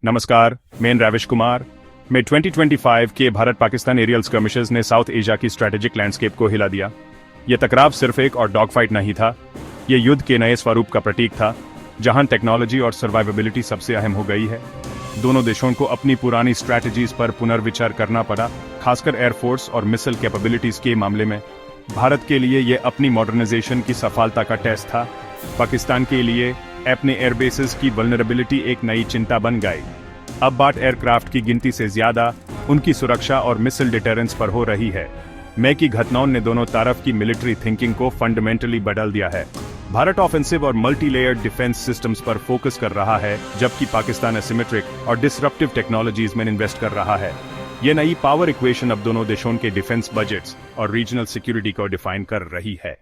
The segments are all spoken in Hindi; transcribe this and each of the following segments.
नमस्कार, मैं राविश कुमार। में 2025 के भारत पाकिस्तान एरियल स्कर्मिशेस ने साउथ एशिया की स्ट्रेटेजिक लैंडस्केप को हिला दिया। यह टकराव सिर्फ एक और डॉग फाइट नहीं था, यह युद्ध के नए स्वरूप का प्रतीक था, जहां टेक्नोलॉजी और सर्वाइवेबिलिटी सबसे अहम हो गई है। दोनों देशों को अपनी पुरानी स्ट्रैटेजीज पर पुनर्विचार करना पड़ा, खासकर एयरफोर्स और मिसाइल कैपेबिलिटीज के मामले में। भारत के लिए यह अपनी मॉडर्नाइजेशन की सफलता का टेस्ट था। पाकिस्तान के लिए अपने एयरबेसेस की वल्नरेबिलिटी एक नई चिंता बन गई। अब बात एयरक्राफ्ट की गिनती से ज्यादा उनकी सुरक्षा और मिसाइल डिटेरेंस पर हो रही है। मई की घटनाओं ने दोनों तरफ की मिलिट्री थिंकिंग को फंडामेंटली बदल दिया है। भारत ऑफेंसिव और मल्टी लेयर्ड डिफेंस सिस्टम्स पर फोकस कर रहा है, जबकि पाकिस्तान एसिमेट्रिक और डिसरप्टिव टेक्नोलॉजीज में इन्वेस्ट कर रहा है। ये नई पावर इक्वेशन अब दोनों देशों के डिफेंस बजट्स और रीजनल सिक्योरिटी को डिफाइन कर रही है।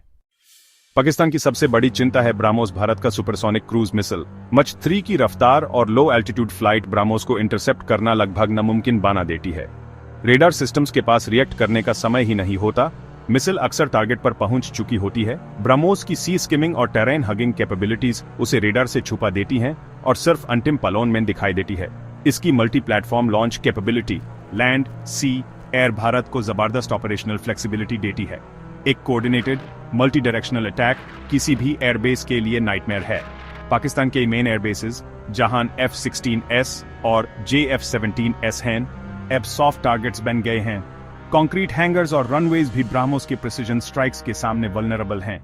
पाकिस्तान की सबसे बड़ी चिंता है ब्राह्मोस, भारत का सुपरसोनिक क्रूज मिसाइल। मच 3 की रफ्तार और लो एल्टीट्यूड फ्लाइट ब्राह्मोस को इंटरसेप्ट करना लगभग नामुमकिन बना देती है। रेडार सिस्टम्स के पास रिएक्ट करने का समय ही नहीं होता। मिसाइल अक्सर टारगेट पर पहुंच चुकी होती है। ब्राह्मोस की सी स्किमिंग और टेरेन हगिंग कैपेबिलिटीज उसे रेडार से छुपा देती हैं और सिर्फ अंतिम पलों में दिखाई देती है। इसकी multi platform launch capability land, sea, air Bharat को जबरदस्त ऑपरेशनल फ्लेक्सिबिलिटी देती है। एक कोऑर्डिनेटेड मल्टी डायरेक्शनल अटैक किसी भी एयरबेस के लिए नाइटमेयर है। पाकिस्तान के मेन एयरबेसेस जहां F-16S और JF-17S हैं, अब सॉफ्ट टारगेट्स बन गए हैं। कंक्रीट हैंगर्स और रनवेज भी ब्राह्मोस के प्रिसीजन स्ट्राइक्स के सामने वल्नरेबल हैं।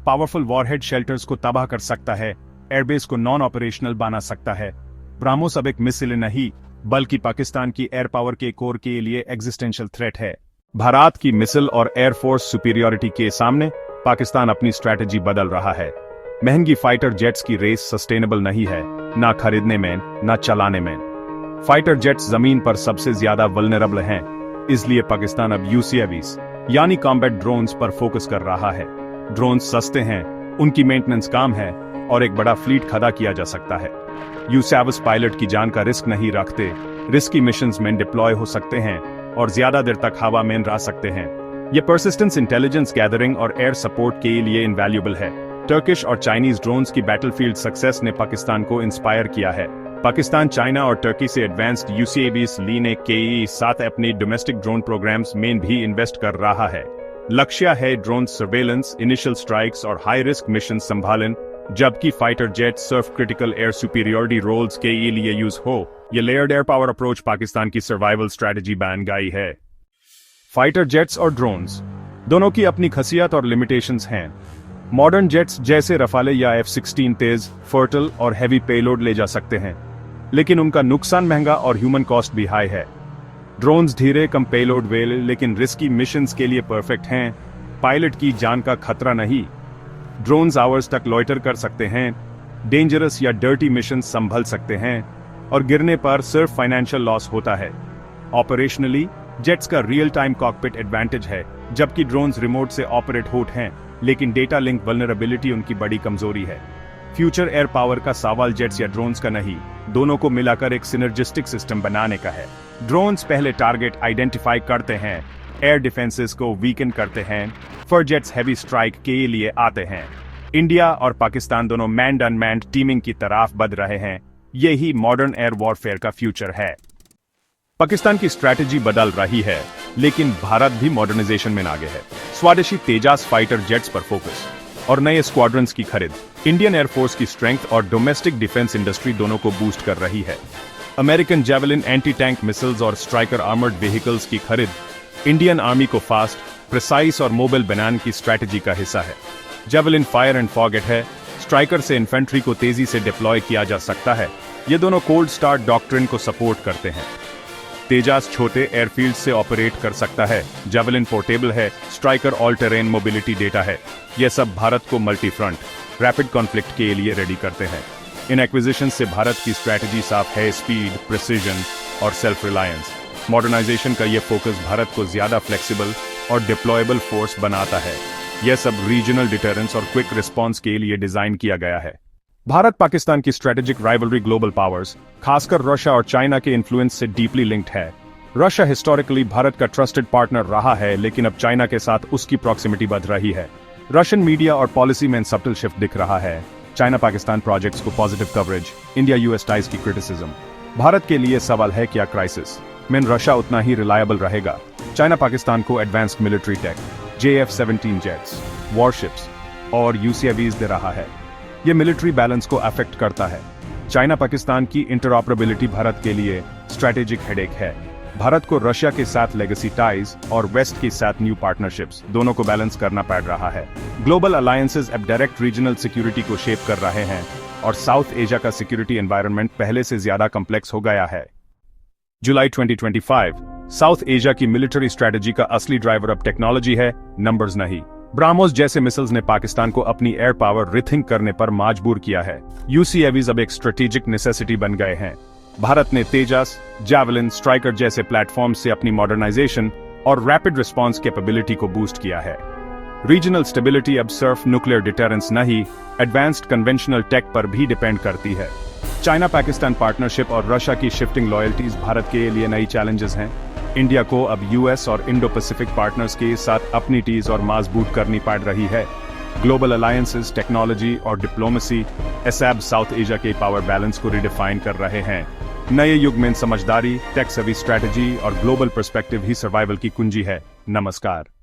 पावरफुल वॉरहेड शेल्टर्स को तबाह कर सकता है, एयरबेस को नॉन ऑपरेशनल बना सकता है। ब्राह्मोस अब एक मिसाइल नहीं, बल्कि पाकिस्तान की एयर पावर के कोर के लिए एग्जिस्टेंशियल थ्रेट है। भारत की मिसाइल और एयरफोर्स सुपीरियरिटी के सामने पाकिस्तान अपनी स्ट्रैटेजी बदल रहा है। महंगी फाइटर जेट्स की रेस सस्टेनेबल नहीं है, ना खरीदने में ना चलाने में। फाइटर जेट्स जमीन पर सबसे ज्यादा वल्नरेबल हैं, इसलिए पाकिस्तान अब UCAVs यानी कॉम्बैट ड्रोन्स पर फोकस कर रहा है। ड्रोन्स सस्ते हैं, उनकी मेंटेनेंस काम है और एक बड़ा फ्लीट खड़ा किया जा सकता है। UCAVs पायलट की जान का रिस्क नहीं रखते, रिस्की मिशंस में डिप्लॉय हो सकते हैं और ज्यादा देर तक हवा में रह सकते हैं। ये परसिस्टेंस इंटेलिजेंस गैदरिंग और एयर सपोर्ट के लिए इनवैल्यूएबल है। टर्किश और चाइनीज ड्रोन्स की बैटलफील्ड सक्सेस ने पाकिस्तान को इंस्पायर किया है। पाकिस्तान चाइना और टर्की से एडवांस्ड UCAVs लेने के साथ अपने डोमेस्टिक ड्रोन प्रोग्राम्स में भी इन्वेस्ट कर रहा है। लक्ष्य है ड्रोन सर्वेलेंस, इनिशियल स्ट्राइक्स और हाई रिस्क मिशन संभालन, जबकि फाइटर जेट सिर्फ क्रिटिकल एयर सुपीरियरिटी रोल्स के लिए यूज हो। ये layered air power approach Pakistan की सर्वाइवल स्ट्रैटेजी बन गई है। फाइटर जेट्स और ड्रोन्स दोनों की अपनी खासियत और लिमिटेशंस हैं। मॉडर्न जेट्स जैसे रफाले या F-16 तेज, फर्टल और हैवी पेलोड ले जा सकते हैं, लेकिन उनका नुकसान महंगा और ह्यूमन कॉस्ट भी हाई है। ड्रोन्स धीरे, कम पेलोड वाले लेकिन रिस्की मिशंस के लिए परफेक्ट हैं। पायलट की जान का खतरा नहीं। ड्रोन्स आवर्स तक लॉइटर कर सकते हैं, डेंजरस या डर्टी मिशन संभल सकते हैं और गिरने पर सिर्फ फाइनेंशियल लॉस होता है। ऑपरेशनली जेट्स का रियल टाइम कॉकपिट एडवांटेज है, जबकि ड्रोन्स रिमोट से ऑपरेट होते हैं, लेकिन डेटा लिंक वल्नरेबिलिटी उनकी बड़ी कमजोरी है। फ्यूचर एयर पावर का सवाल जेट्स या ड्रोन्स का नहीं, दोनों को मिलाकर एक सिनर्जिस्टिक सिस्टम बनाने का है। ड्रोन्स पहले टारगेट आइडेंटिफाई करते हैं, एयर डिफेंसेस को वीकन करते हैं, फिर जेट्स हैवी स्ट्राइक के लिए आते हैं। इंडिया और पाकिस्तान दोनों मैन्ड अनमैन्ड टीमिंग की तरफ बढ़ रहे हैं। यही मॉडर्न एयर वॉरफेयर का फ्यूचर है। पाकिस्तान की स्ट्रैटेजी बदल रही है, लेकिन भारत भी मॉडर्नाइजेशन में आगे है। स्वदेशी तेजास फाइटर जेट्स पर फोकस और नए स्क्वाड्रंस की खरीद इंडियन एयरफोर्स की स्ट्रेंथ और डोमेस्टिक डिफेंस इंडस्ट्री दोनों को बूस्ट कर रही है। American javelin anti tank missiles और स्ट्राइकर आर्मर्ड व्हीकल्स की खरीद इंडियन आर्मी को फास्ट, प्रिसाइज और मोबाइल बनाने की स्ट्रैटेजी का हिस्सा है। जेवलिन फायर एंड फॉरगेट है, स्ट्राइकर से इन्फेंट्री को तेजी से डिप्लॉय किया जा सकता है। ये दोनों कोल्ड स्टार्ट डॉक्ट्रिन को सपोर्ट करते हैं। तेजास छोटे एयरफील्ड से ऑपरेट कर सकता है, जेवलिन पोर्टेबल है, striker all terrain mobility data है। यह सब भारत को मल्टी फ्रंट रैपिड कॉन्फ्लिक्ट के लिए रेडी करते हैं। इन एक्विजिशन से भारत की स्ट्रैटेजी साफ है, स्पीड, प्रिसीजन और सेल्फ रिलायंस। मॉडर्नाइजेशन का यह फोकस भारत को ज्यादा फ्लेक्सिबल और डिप्लॉयबल फोर्स बनाता है। यह सब रीजनल डिटरेंस और क्विक रिस्पॉन्स के लिए डिजाइन किया गया है। भारत पाकिस्तान की स्ट्रेटेजिक राइवलरी ग्लोबल पावर्स, खासकर रशिया और चाइना के इन्फ्लुएंस से डीपली लिंक्ड है। रशिया हिस्टोरिकली भारत का ट्रस्टेड पार्टनर रहा है, लेकिन अब चाइना के साथ उसकी प्रॉक्सिमिटी बढ़ रही है। रशियन मीडिया और पॉलिसी में सब्टल शिफ्ट दिख रहा है। चाइना पाकिस्तान प्रोजेक्ट्स को positive coverage, India US ties की क्रिटिसिज्म। भारत के लिए सवाल है क्या क्राइसिस में रशिया उतना ही रिलायबल रहेगा। चाइना पाकिस्तान को advanced military tech, JF-17 jets, warships और UCAVs दे रहा है। ये मिलिट्री बैलेंस को अफेक्ट करता है। चाइना पाकिस्तान की इंटरऑपरेबिलिटी भारत के लिए स्ट्रैटेजिक हेडेक है। भारत को रशिया के साथ लेगेसी टाइज और वेस्ट के साथ न्यू पार्टनरशिप्स दोनों को बैलेंस करना पड़ रहा है। ग्लोबल अलायंसेस अब डायरेक्ट रीजनल सिक्योरिटी को शेप कर रहे हैं और साउथ एशिया का सिक्योरिटी एनवायरनमेंट पहले से ज्यादा कॉम्प्लेक्स हो गया है। जुलाई 2025 साउथ एशिया की मिलिट्री स्ट्रैटेजी का असली ड्राइवर अब टेक्नोलॉजी है, नंबर्स नहीं। ब्राह्मोस जैसे मिसाइल्स ने पाकिस्तान को अपनी एयर पावर रिथिंक करने पर मजबूर किया है। UCAVs अब एक स्ट्रेटेजिक नेसेसिटी बन गए हैं। भारत ने तेजस, जावलिन, स्ट्राइकर जैसे प्लेटफॉर्म से अपनी मॉडर्नाइजेशन और रैपिड रिस्पांस कैपेबिलिटी को बूस्ट किया है। रीजनल स्टेबिलिटी अब सिर्फ न्यूक्लियर डिटरेंस नहीं, एडवांस्ड कन्वेंशनल टेक पर भी डिपेंड करती है। चाइना पाकिस्तान पार्टनरशिप और रशिया की शिफ्टिंग लॉयल्टीज भारत के लिए नई चैलेंजेस हैं। इंडिया को अब US और इंडो पैसिफिक पार्टनर्स के साथ अपनी टीज और मजबूत करनी पड़ रही है। ग्लोबल अलायंसेस, टेक्नोलॉजी और डिप्लोमेसी एसएब साउथ एशिया के पावर बैलेंस को रिडिफाइन कर रहे हैं। नए युग में समझदारी, टेक सेवी स्ट्रैटेजी और ग्लोबल पर्सपेक्टिव ही सर्वाइवल की कुंजी है। नमस्कार।